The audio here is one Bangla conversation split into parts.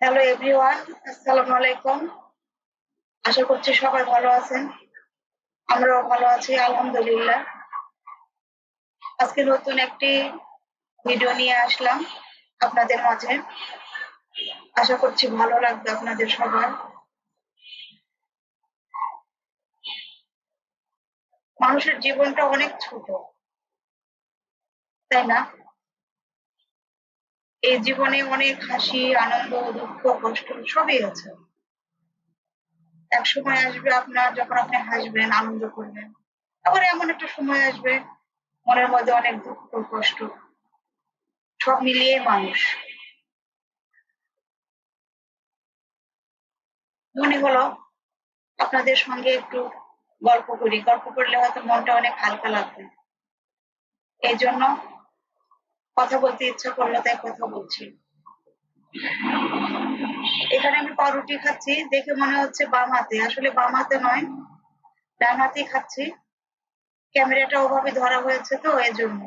হ্যালো এভরিওয়ান, আসসালামু আলাইকুম। আশা করছি সবাই ভালো আছেন। আমরাও ভালো আছি, আলহামদুলিল্লাহ। আজকে নতুন একটি ভিডিও নিয়ে আসলাম আপনাদের মাঝে। আশা করছি ভালো লাগবে আপনাদের সবার। মানুষের জীবনটা অনেক ছোট, তাই না? এই জীবনে অনেক হাসি, আনন্দ, দুঃখ, কষ্ট সবই আছে। এক সময় আসবে আপনার যখন আপনি হাসবেন, আনন্দ করবেন। আবার এমন একটা সময় আসবে মনের মধ্যে অনেক দুঃখ, কষ্ট সব মিলিয়ে মানুষ। মনে হলো আপনাদের সঙ্গে একটু গল্প করি। গল্প করলে হয়তো মনটা অনেক হালকা লাগবে। এই জন্য কথা বলতে ইচ্ছা করলো, তাই কথা বলছি। এখানে আমি পাউরুটি খাচ্ছি, দেখে মনে হচ্ছে বাম হাতে, আসলে বাম হাতে নয়, ডান হাতেই খাচ্ছি। ক্যামেরাটা ওভাবে ধরা হয়েছে তো এই জন্য।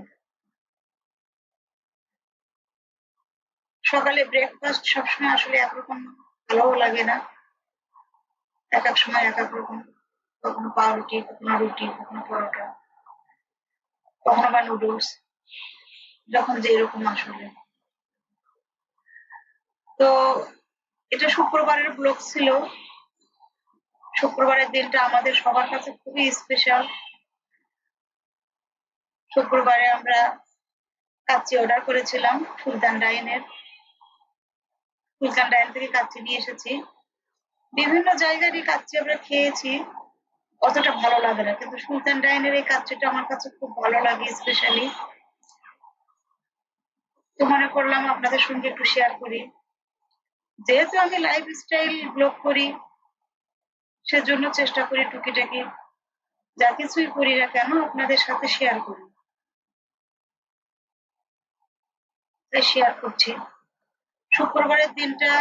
সকালে ব্রেকফাস্ট সবসময় আসলে একরকম ভালোও লাগে না, এক এক সময় এক এক রকম। কখনো পাউরুটি, কখনো রুটি, কখনো পরোটা, কখনো বা নুডলস, যখন যেরকম আসলে। তো এটা শুক্রবারের ব্লগ ছিল। শুক্রবারের দিনটা আমাদের সবার কাছে খুবই স্পেশাল। শুক্রবারে আমরা কাচ্চি অর্ডার করেছিলাম সুলতান ডাইনের। সুলতান ডাইন থেকে কাচ্চি নিয়ে এসেছি। বিভিন্ন জায়গারই কাচ্চি আমরা খেয়েছি, অতটা ভালো লাগে না, কিন্তু সুলতান ডাইনের এই কাচ্চিটা আমার কাছে খুব ভালো লাগে স্পেশালি। তো মনে করলাম আপনাদের সঙ্গে একটু শেয়ার করি। যেহেতু আমি লাইফস্টাইল ব্লগ করি, সেজন্য চেষ্টা করি টুকিটাকি যা কিছুই করি না কেন আপনাদের সাথে শেয়ার করি, তাই শেয়ার করছি। শুক্রবারের দিনটা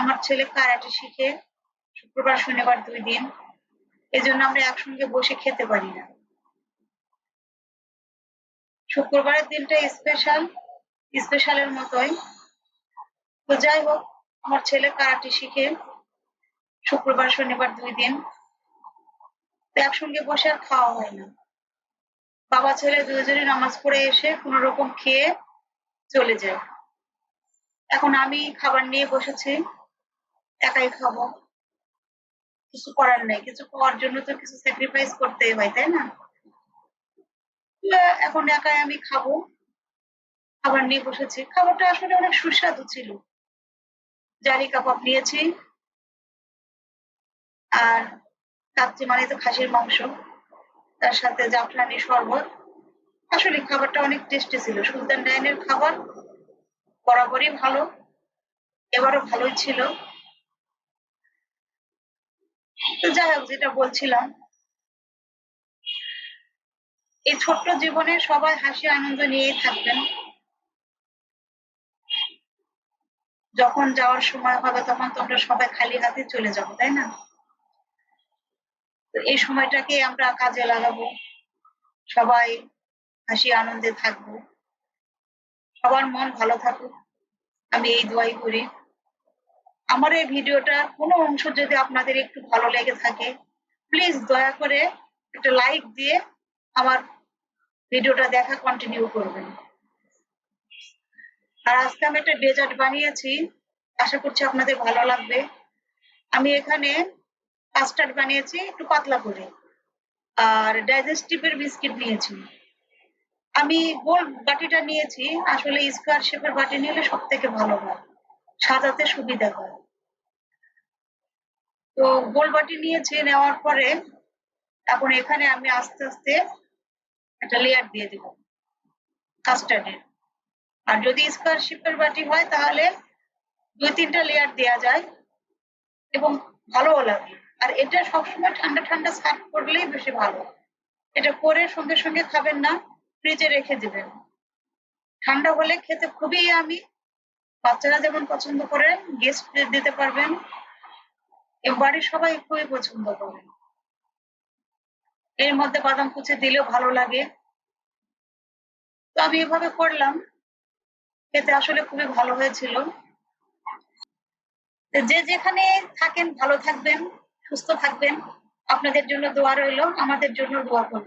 আমার ছেলে কারাটে শিখে, শুক্রবার শনিবার 2 দিন। এজন্য আমরা একসঙ্গে বসে খেতে পারি না। শুক্রবারের দিনটা স্পেশাল, স্পেশালের মতোই। তো যাই হোক, আমার ছেলে কারাটে শিখে শুক্রবার শনিবার 2 দিন। তো একসঙ্গে বসে আর খাওয়া হয় না। বাবা ছেলে দুজনে নামাজ পড়ে এসে কোনো রকম খেয়ে চলে যায়। এখন আমি খাবার নিয়ে বসেছি, একাই খাবো। কিছু করার নাই, কিছু খাওয়ার জন্য তো কিছু স্যাক্রিফাইস করতেই হয়, তাই না? এখন একাই আমি খাবো, খাবার নিয়ে বসেছি। খাবারটা আসলে অনেক সুস্বাদু ছিল। জারি কাবাব নিয়েছি, আর কাচ্চি মানে তো খাসির মাংস, তার সাথে জাফরানি শরবত। আসলে খাবারটা অনেক টেস্টি ছিল। সুলতান ডাইনের খাবার বরাবরই ভালো, এবারও ভালোই ছিল। তো যাই হোক, যেটা বলছিলাম, এই ছোট্ট জীবনে সবাই হাসি আনন্দ নিয়েই থাকবেন। যখন যাওয়ার সময় হবে তখন তো আমরা সবাই খালি হাতে চলে যাবো, তাই না? তো এই সময়টাকে আমরা কাজে লাগাবো, সবাই হাসি আনন্দে থাকবো, সবার মন ভালো থাকুক, আমি এই দোয়াই করি। আমার এই ভিডিওটা কোনো অংশ যদি আপনাদের একটু ভালো লেগে থাকে, প্লিজ দয়া করে একটা লাইক দিয়ে আমার ভিডিওটা দেখা কন্টিনিউ করবেন। আর আজকে আমি একটা ডেজার্ট বানিয়েছি, আশা করছি আপনাদের ভালো লাগবে। আমি এখানে কাস্টার্ড বানিয়েছি একটু পাতলা করে, আর ডাইজেস্টিভের বিস্কিট নিয়েছি। আমি গোল বাটিটা নিয়েছি, আসলে স্কোয়ার শেপের বাটি নিলে সব থেকে ভালো হয়, সাজাতে সুবিধা হয়। তো গোল বাটি নিয়েছি, নেওয়ার পরে এখন এখানে আমি আস্তে আস্তে একটা লেয়ার দিয়ে দিব কাস্টার্ডের। আর যদি স্কোয়ার শেপের বাটি হয় তাহলে 2-3টা লেয়ার দেওয়া যায় এবং ভালোও লাগে। আর এটা সবসময় ঠান্ডা ঠান্ডা সার্ভ করলেই বেশি ভালো। এটা করে সঙ্গে সঙ্গে খাবেন না, ফ্রিজে রেখে দিবেন। ঠান্ডা হলে খেতে খুবই ইয়ামি। বাচ্চারা যেমন পছন্দ করে, গেস্ট দিতে পারবেন, এবং বাড়ির সবাই খুবই পছন্দ করে। এর মধ্যে বাদাম কুচি দিলেও ভালো লাগে। তো আমি এভাবে করলাম, খেতে আসলে খুবই ভালো হয়েছিল। যে যেখানে থাকেন ভালো থাকবেন, সুস্থ থাকবেন। আপনাদের জন্য দোয়া রইলো, আমাদের জন্য দোয়া করবেন।